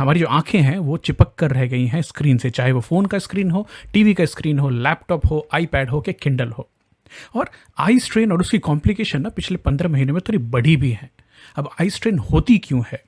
हमारी जो आँखें हैं वो चिपक कर रह गई हैं स्क्रीन से, चाहे वो फ़ोन का स्क्रीन हो, टीवी का स्क्रीन हो, लैपटॉप हो, आईपैड हो कि किंडल हो। और आई स्ट्रेन और उसकी कॉम्प्लिकेशन ना पिछले 15 महीने में थोड़ी बढ़ी भी हैं। अब आई स्ट्रेन होती क्यों है?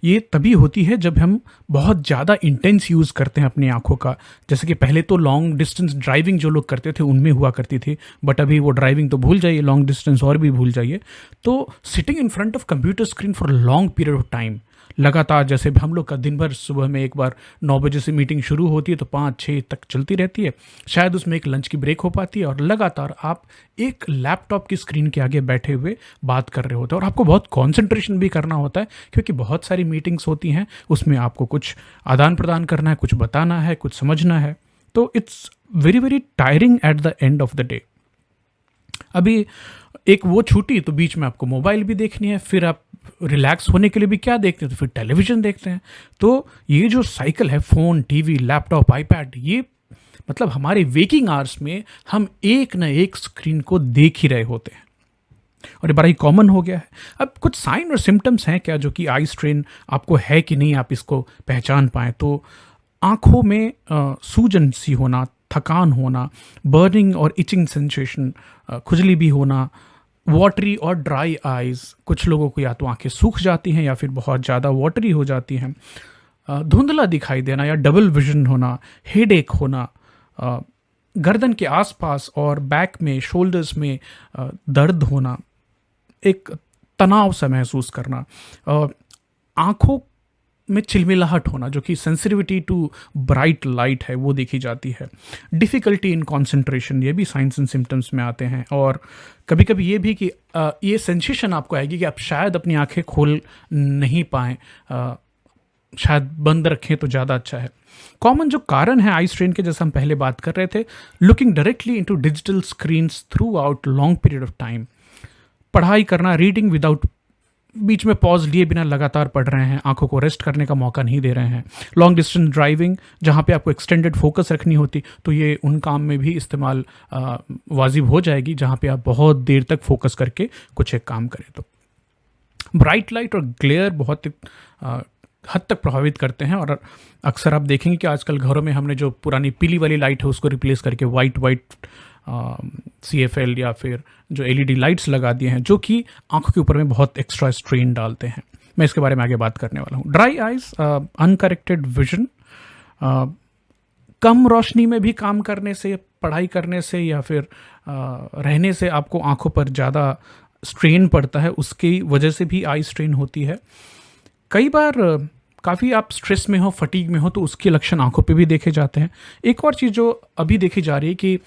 ये तभी होती है जब हम बहुत ज़्यादा इंटेंस यूज़ करते हैं अपनी आँखों का। जैसे कि पहले तो लॉन्ग डिस्टेंस ड्राइविंग जो लोग करते थे उनमें हुआ करती थी, बट अभी वो ड्राइविंग तो भूल जाइए, लॉन्ग डिस्टेंस और भी भूल जाइए। तो sitting in front of computer screen for long period of time, लगातार, जैसे हम लोग का दिन भर सुबह में एक बार 9 बजे से मीटिंग शुरू होती है तो 5-6 तक चलती रहती है। शायद उसमें एक लंच की ब्रेक हो पाती है और लगातार आप एक लैपटॉप की स्क्रीन के आगे बैठे हुए बात कर रहे होते हैं और आपको बहुत कंसंट्रेशन भी करना होता है क्योंकि बहुत सारी मीटिंग्स होती हैं, उसमें आपको कुछ आदान प्रदान करना है, कुछ बताना है, कुछ समझना है। तो it's very very tiring at the end of the day. अभी एक वो छूटी तो बीच में आपको मोबाइल भी देखनी है, फिर आप रिलैक्स होने के लिए भी क्या देखते हैं, तो फिर टेलीविज़न देखते हैं। तो ये जो साइकिल है फ़ोन, टीवी, लैपटॉप, आईपैड, ये मतलब हमारे वेकिंग आवर्स में हम एक ना एक स्क्रीन को देख ही रहे होते हैं और ये बड़ा ही कॉमन हो गया है। अब कुछ साइन और सिम्पटम्स हैं क्या जो कि आई स्ट्रेन आपको है कि नहीं, आप इसको पहचान पाएँ? तो आँखों में सूजन सी होना, थकान होना, बर्निंग और इचिंग सेंसेशन, खुजली भी होना, वाटरी और ड्राई आइज़, कुछ लोगों को या तो आँखें सूख जाती हैं या फिर बहुत ज़्यादा वाटरी हो जाती हैं, धुंधला दिखाई देना या डबल विज़न होना, हेडेक होना, गर्दन के आसपास और बैक में, शोल्डर्स में दर्द होना, एक तनाव सा महसूस करना, आँखों में चिलमिलाहट होना जो कि सेंसिटिविटी टू ब्राइट लाइट है वो देखी जाती है, डिफ़िकल्टी इन कंसंट्रेशन, ये भी साइंस एंड सिम्टम्स में आते हैं। और कभी कभी ये भी कि ये सेंसेशन आपको आएगी कि आप शायद अपनी आंखें खोल नहीं पाएँ, शायद बंद रखें तो ज़्यादा अच्छा है। कॉमन जो कारण है आई स्ट्रेन के, जैसे हम पहले बात कर रहे थे, looking directly into digital screens through out long period of time, पढ़ाई करना, रीडिंग विदाउट, बीच में पॉज लिए बिना लगातार पढ़ रहे हैं, आंखों को रेस्ट करने का मौका नहीं दे रहे हैं, लॉन्ग डिस्टेंस ड्राइविंग जहाँ पे आपको एक्सटेंडेड फोकस रखनी होती, तो ये उन काम में भी इस्तेमाल वाजिब हो जाएगी जहाँ पे आप बहुत देर तक फोकस करके कुछ एक काम करें। तो ब्राइट लाइट और ग्लेयर बहुत हद तक प्रभावित करते हैं और अक्सर आप देखेंगे कि आजकल घरों में हमने जो पुरानी पीली वाली लाइट है उसको रिप्लेस करके वाइट CFL या फिर जो LED लाइट्स लगा दिए हैं जो कि आंखों के ऊपर में बहुत एक्स्ट्रा स्ट्रेन डालते हैं। मैं इसके बारे में आगे बात करने वाला हूँ। ड्राई आइज, अनकरेक्टेड विजन, कम रोशनी में भी काम करने से, पढ़ाई करने से या फिर रहने से आपको आंखों पर ज़्यादा स्ट्रेन पड़ता है, उसकी वजह से भी आई स्ट्रेन होती है। कई बार काफ़ी आप स्ट्रेस में हो, फटीग में हो, तो उसके लक्षण आंखों पे भी देखे जाते हैं। एक और चीज़ जो अभी देखी जा रही है कि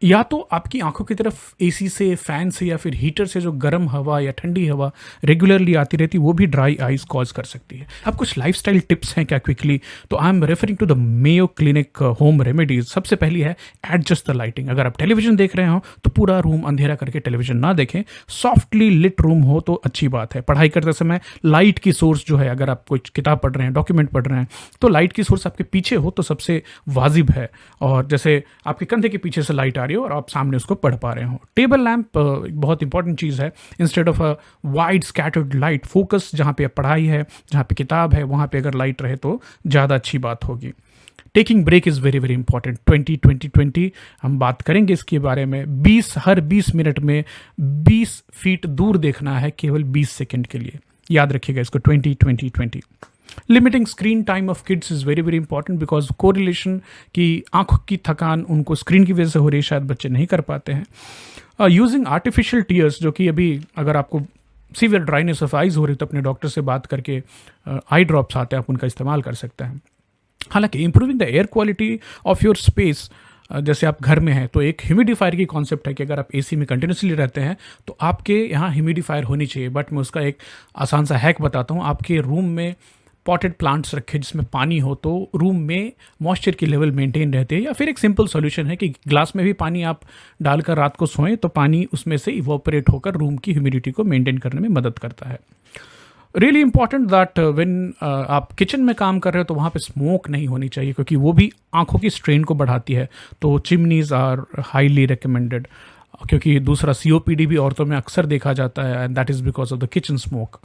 या तो आपकी आंखों की तरफ AC से, फैन से या फिर हीटर से जो गर्म हवा या ठंडी हवा रेगुलरली आती रहती है वो भी ड्राई आइज कॉज कर सकती है। अब कुछ लाइफस्टाइल टिप्स हैं क्या क्विकली, तो I am referring to the Mayo Clinic home remedies. सबसे पहली है एडजस्ट द लाइटिंग। अगर आप टेलीविजन देख रहे हो तो पूरा रूम अंधेरा करके टेलीविजन ना देखें, सॉफ्टली लिट रूम हो तो अच्छी बात है। पढ़ाई करते समय लाइट की सोर्स जो है, अगर आप कोई किताब पढ़ रहे हैं, डॉक्यूमेंट पढ़ रहे हैं, तो लाइट की सोर्स आपके पीछे हो तो सबसे वाजिब है। और जैसे आपके कंधे के पीछे से लाइट आ रही हो और आप सामने उसको पढ़ पा रहे हो। टेबल लैंप एक बहुत इंपॉर्टेंट चीज़ है। Instead of a wide scattered light, focus जहाँ पे पढ़ाई है, जहाँ पे किताब है, वहाँ पे अगर लाइट रहे तो ज़्यादा अच्छी बात होगी। Taking break is very very important. 20-20-20 हम बात करेंगे इसके बारे में। हर 20 मिनट में 20 फीट दूर देखना है केवल 20 सेकेंड के लिए। याद रखिएगा इसको, 20-20-20। Limiting screen time of kids is very very important because correlation की आंखों की थकान उनको स्क्रीन की वजह से हो रही है, शायद बच्चे नहीं कर पाते हैं। यूजिंग आर्टिफिशियल टीयर्स, जो कि अभी अगर आपको सीवियर ड्राइनेस ऑफ आइज हो रही है तो अपने डॉक्टर से बात करके आई ड्रॉप्स आते हैं, आप उनका इस्तेमाल कर सकते हैं। हालांकि improving the air quality of your space, जैसे आप घर में हैं तो एक ह्यूमिडिफायर की कॉन्सेप्ट है कि अगर आप AC में कंटिन्यूसली रहते हैं तो आपके यहाँ ह्यूमिडिफायर होनी चाहिए। बट मैं उसका एक आसान सा हैक बताता हूँ। आपके रूम में पॉटेड प्लांट्स रखे जिसमें पानी हो तो रूम में मॉइस्चर की लेवल मेंटेन रहते हैं। या फिर एक सिंपल सॉल्यूशन है कि ग्लास में भी पानी आप डालकर रात को सोएं तो पानी उसमें से इवोपरेट होकर रूम की ह्यूमिडिटी को मेंटेन करने में मदद करता है। रियली इंपॉर्टेंट दैट व्हेन आप किचन में काम कर रहे हो तो वहाँ पे स्मोक नहीं होनी चाहिए क्योंकि वो भी आंखों की स्ट्रेन को बढ़ाती है। तो चिमनीज आर हाईली रिकमेंडेड क्योंकि दूसरा COPD भी औरतों में अक्सर देखा जाता है and that is because of the kitchen smoke.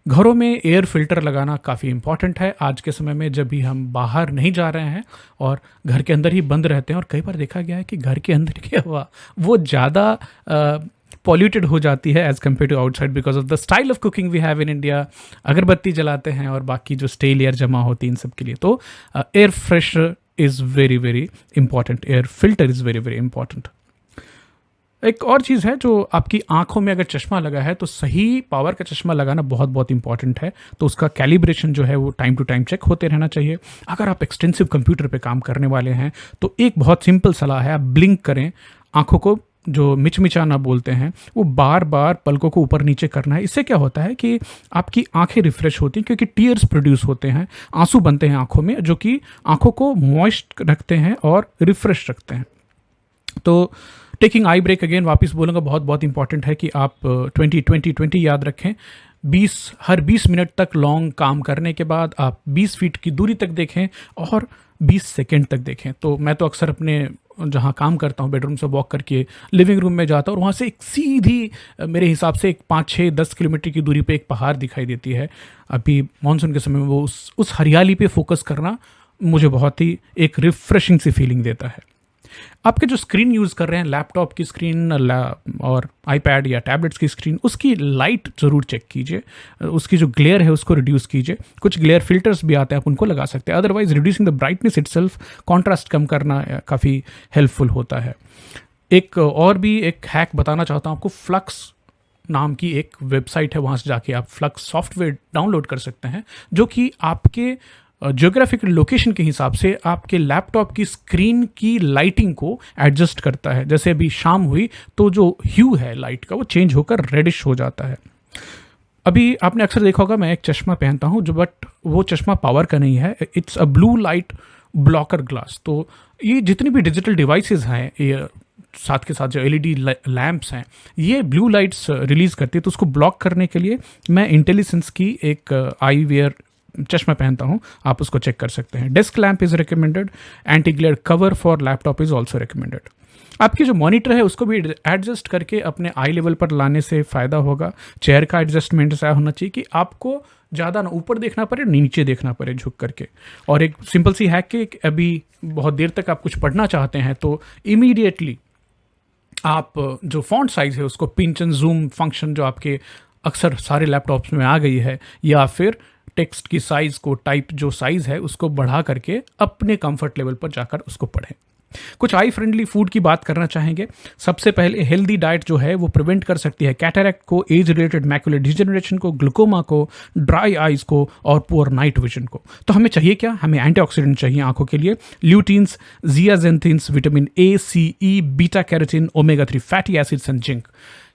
घरों में एयर फ़िल्टर लगाना काफ़ी इम्पॉर्टेंट है आज के समय में, जब भी हम बाहर नहीं जा रहे हैं और घर के अंदर ही बंद रहते हैं। और कई बार देखा गया है कि घर के अंदर की हवा वो ज़्यादा पॉल्यूटेड हो जाती है as compare to outside, because of the style of cooking we have in India. अगरबत्ती जलाते हैं और बाकी जो स्टेल एयर जमा होती है इन सब के लिए, तो air fresher is very very important, air filter is very very important. एक और चीज़ है, जो आपकी आँखों में अगर चश्मा लगा है तो सही पावर का चश्मा लगाना बहुत बहुत इंपॉर्टेंट है। तो उसका कैलिब्रेशन जो है वो टाइम टू टाइम चेक होते रहना चाहिए। अगर आप एक्सटेंसिव कंप्यूटर पे काम करने वाले हैं तो एक बहुत सिंपल सलाह है, आप ब्लिंक करें आँखों को, जो मिचमिचाना बोलते हैं, वो बार बार पलकों को ऊपर नीचे करना है। इससे क्या होता है कि आपकी आंखें रिफ्रेश होती हैं, क्योंकि टीयर्स प्रोड्यूस होते हैं, आंसू बनते हैं आंखों में, जो कि आंखों को मॉइस्ट रखते हैं और रिफ्रेश रखते हैं। तो टेकिंग आई ब्रेक, अगेन वापस बोलूँगा, बहुत बहुत इंपॉर्टेंट है कि आप 20-20-20 याद रखें। 20 मिनट तक लॉन्ग काम करने के बाद आप 20 फीट की दूरी तक देखें और 20 सेकेंड तक देखें। तो मैं तो अक्सर अपने जहाँ काम करता हूँ बेडरूम से वॉक करके लिविंग रूम में जाता हूँ और वहाँ से एक सीधी, मेरे हिसाब से एक 5-6-10 किलोमीटर की दूरी पे एक पहाड़ दिखाई देती है। अभी मानसून के समय में वो उस हरियाली पे फोकस करना मुझे बहुत ही एक रिफ्रेशिंग सी फीलिंग देता है। आपके जो स्क्रीन यूज़ कर रहे हैं, लैपटॉप की स्क्रीन और आईपैड या टैबलेट्स की स्क्रीन, उसकी लाइट ज़रूर चेक कीजिए, उसकी जो ग्लेयर है उसको रिड्यूस कीजिए। कुछ ग्लेयर फिल्टर्स भी आते हैं, आप उनको लगा सकते हैं। Otherwise reducing the brightness itself, contrast कम करना काफ़ी हेल्पफुल होता है। एक और भी एक हैक बताना चाहता हूँ आपको। फ्लक्स नाम की एक वेबसाइट है, वहाँ से जाके आप फ्लक्स सॉफ्टवेयर डाउनलोड कर सकते हैं, जो कि आपके ज्योग्राफिकल लोकेशन के हिसाब से आपके लैपटॉप की स्क्रीन की लाइटिंग को एडजस्ट करता है। जैसे अभी शाम हुई तो जो ह्यू है लाइट का वो चेंज होकर रेडिश हो जाता है। अभी आपने अक्सर देखा होगा, मैं एक चश्मा पहनता हूँ, जो बट वो चश्मा पावर का नहीं है, it's a blue light blocker glass. तो ये जितनी भी डिजिटल डिवाइसेस हैं, ये साथ के साथ जो एलईडी लैंप्स हैं, ये ब्लू लाइट्स रिलीज़ करती है। तो उसको ब्लॉक करने के लिए मैं इंटेलिसेंस की एक आई वेयर चश्मा पहनता हूँ, आप उसको चेक कर सकते हैं। Desk lamp is recommended, anti glare cover for laptop is also recommended. आपकी जो मॉनिटर है उसको भी एडजस्ट करके अपने आई लेवल पर लाने से फ़ायदा होगा। चेयर का एडजस्टमेंट ऐसा होना चाहिए कि आपको ज़्यादा ना ऊपर देखना पड़े, नीचे देखना पड़े झुक करके। और एक सिंपल सी हैक कि अभी बहुत देर तक आप कुछ पढ़ना चाहते हैं तो इमीडिएटली आप जो फॉन्ट साइज़ है उसको पिंच एंड जूम फंक्शन, जो आपके अक्सर सारे लैपटॉप्स में आ गई है, या फिर टेक्स्ट की साइज़ को, टाइप जो साइज़ है उसको बढ़ा करके अपने कंफर्ट लेवल पर जाकर उसको पढ़ें। कुछ आई फ्रेंडली फूड की बात करना चाहेंगे। सबसे पहले हेल्दी डाइट जो है वो प्रिवेंट कर सकती है कैटरैक्ट को, एज रिलेटेड मैकुलर डिजेनरेशन को, ग्लूकोमा को, ड्राई आइज को और पुअर नाइट विजन को। तो हमें चाहिए क्या? हमें एंटीऑक्सीडेंट चाहिए आंखों के लिए। Luteins, zeaxanthins, vitamin A, C, E, beta carotene, omega 3 fatty acids and zinc.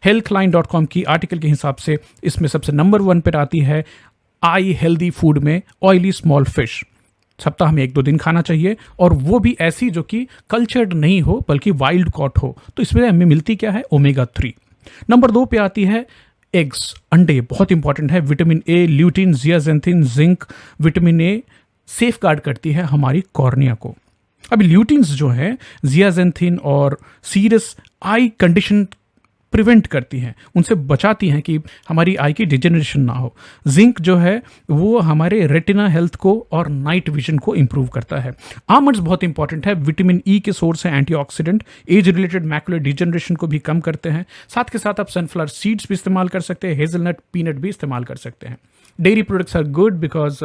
healthline.com की आर्टिकल के हिसाब से इसमें सबसे नंबर 1 पर आती है आई हेल्दी फूड में ऑयली स्मॉल फिश। सप्ताह में 1-2 दिन खाना चाहिए, और वो भी ऐसी जो कि कल्चर्ड नहीं हो बल्कि वाइल्ड कॉट हो। तो इसमें हमें मिलती क्या है? ओमेगा 3। नंबर 2 पे आती है एग्स, अंडे, बहुत इंपॉर्टेंट है। Vitamin A, lutein, zeaxanthin, zinc. Vitamin A safeguard करती है हमारी कॉर्निया को। अभी ल्यूटिन्स जो है, जियाजेंथिन और सीरियस आई कंडीशन प्रिवेंट करती हैं, उनसे बचाती हैं कि हमारी आई की डिजेनरेशन ना हो। जिंक जो है वो हमारे रेटिना हेल्थ को और नाइट विजन को इंप्रूव करता है। आमंड्स बहुत इंपॉर्टेंट है, विटामिन ई के सोर्स हैं, antioxidant, age related macular degeneration को भी कम करते हैं। साथ के साथ आप सनफ्लावर सीड्स भी इस्तेमाल कर सकते हैं, हेजलनट, पीनट भी इस्तेमाल कर सकते हैं। Dairy products are good because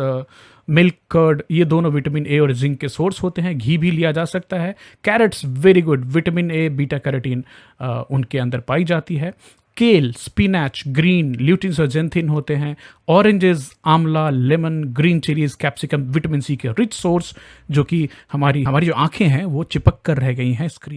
milk, curd, ये दोनों विटामिन ए और जिंक के सोर्स होते हैं। घी भी लिया जा सकता है। Carrots very good, vitamin A, beta carotene उनके अंदर पाई जाती है। केल, स्पिनैच, ग्रीन, ल्यूटिन्स और जेंथिन होते हैं। Oranges, amla, lemon, green chillies, capsicum, vitamin C के रिच सोर्स, जो कि हमारी जो आंखें हैं वो चिपक कर रह गई हैं स्क्रीन।